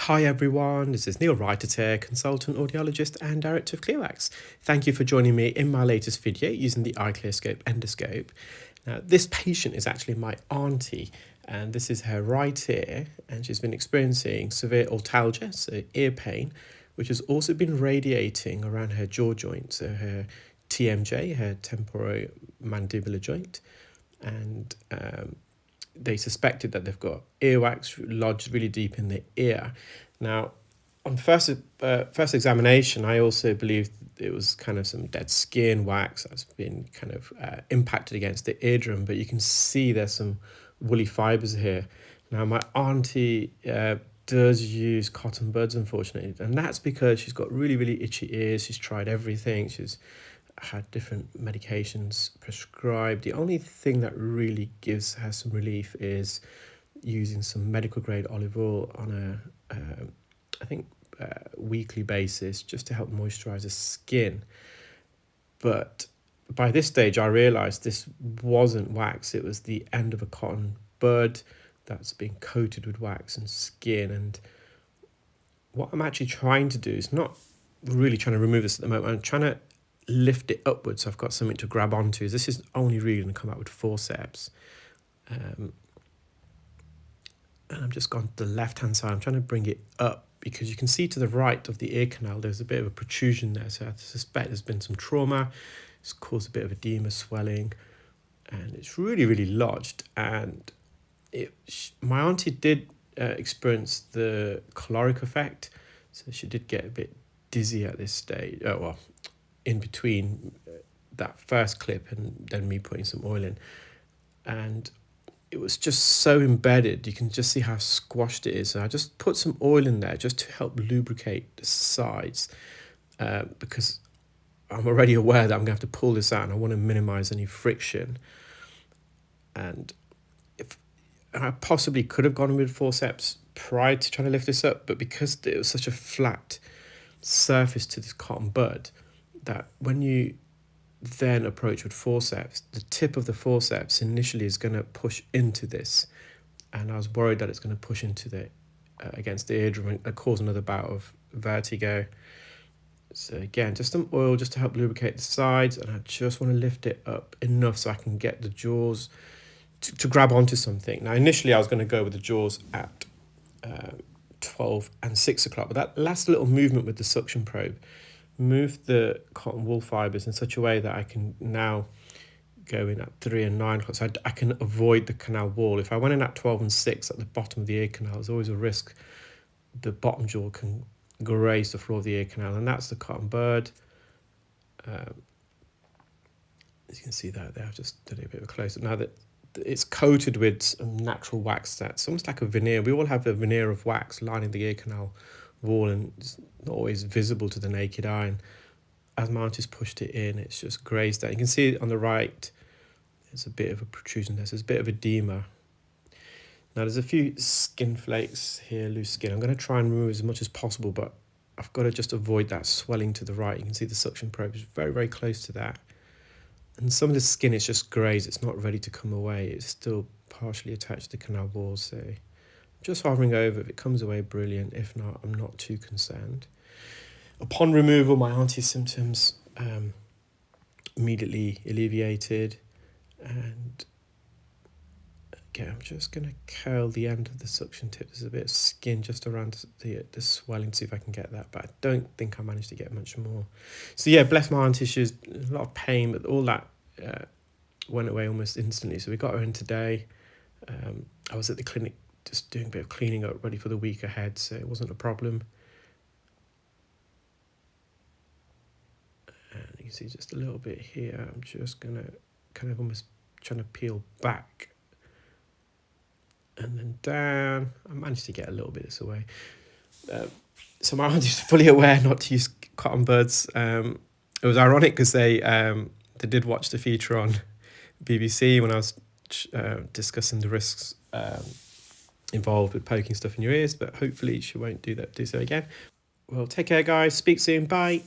Hi everyone, this is Neel Raithatha, consultant audiologist and director of earwax. Thank you for joining me in my latest video using the iClearScope endoscope. Now, this patient is actually my auntie, and this is her right ear, and she's been experiencing severe otalgia, so ear pain, which has also been radiating around her jaw joint, so her TMJ, her temporomandibular joint, and they suspected that they've got earwax lodged really deep in the ear. Now, on first examination, I also believed it was kind of some dead skin wax that's been kind of impacted against the eardrum, but you can see there's some woolly fibres here. Now, my auntie does use cotton buds, unfortunately, and that's because she's got really, really itchy ears. She's tried everything. She's had different medications prescribed. The only thing that really gives her some relief is using some medical grade olive oil on a weekly basis, just to help moisturize the skin. But by this stage I realized this wasn't wax, it was the end of a cotton bud that's been coated with wax and skin. And what I'm actually trying to do is not really trying to remove this at the moment. I'm trying to lift it upwards so I've got something to grab onto. This is only really going to come out with forceps. And I've just gone to the left hand side. I'm trying to bring it up because you can see to the right of the ear canal there's a bit of a protrusion there, so I suspect there's been some trauma. It's caused a bit of edema, swelling, and it's really, really lodged. And my auntie did experience the caloric effect, so she did get a bit dizzy at this stage. In between that first clip and then me putting some oil in, and it was just so embedded. You can just see how squashed it is. So I just put some oil in there just to help lubricate the sides, because I'm already aware that I'm going to have to pull this out and I want to minimize any friction. And I possibly could have gone with forceps prior to trying to lift this up, but because it was such a flat surface to this cotton bud, that when you then approach with forceps, the tip of the forceps initially is going to push into this, and I was worried that it's going to push into the against the eardrum and cause another bout of vertigo. So again, just some oil just to help lubricate the sides, and I just want to lift it up enough so I can get the jaws to grab onto something. Now initially I was going to go with the jaws at 12 and 6 o'clock, but that last little movement with the suction probe moved the cotton wool fibres in such a way that I can now go in at 3 and 9 o'clock, so I can avoid the canal wall. If I went in at 12 and 6 at the bottom of the ear canal, there's always a risk the bottom jaw can graze the floor of the ear canal, and that's the cotton bud. As you can see that there, I've just done a bit of a close-up. Now that it's coated with some natural wax, that's almost like a veneer. We all have a veneer of wax lining the ear canal wall, and it's not always visible to the naked eye. And as my auntie's pushed it in, it's just grazed that. You can see on the right there's a bit of a protrusion there, so there's a bit of edema. Now there's a few skin flakes here, loose skin. I'm going to try and remove as much as possible, but I've got to just avoid that swelling to the right. You can see the suction probe is very, very close to that, and some of the skin is just grazed. It's not ready to come away. It's still partially attached to the canal wall, so just hovering over. If it comes away, brilliant. If not, I'm not too concerned. Upon removal, my auntie's symptoms immediately alleviated, and again, I'm just going to curl the end of the suction tip. There's a bit of skin just around the swelling to see if I can get that, but I don't think I managed to get much more. So yeah, bless my auntie, she was a lot of pain, but all that went away almost instantly. So we got her in today. I was at the clinic just doing a bit of cleaning up, ready for the week ahead, so it wasn't a problem. And you can see just a little bit here. I'm just going to kind of almost trying to peel back and then down. I managed to get a little bit this away. So my auntie's fully aware not to use cotton buds. It was ironic because they did watch the feature on BBC when I was discussing the risks involved with poking stuff in your ears, but hopefully she won't do so again. Well, take care guys, speak soon, bye.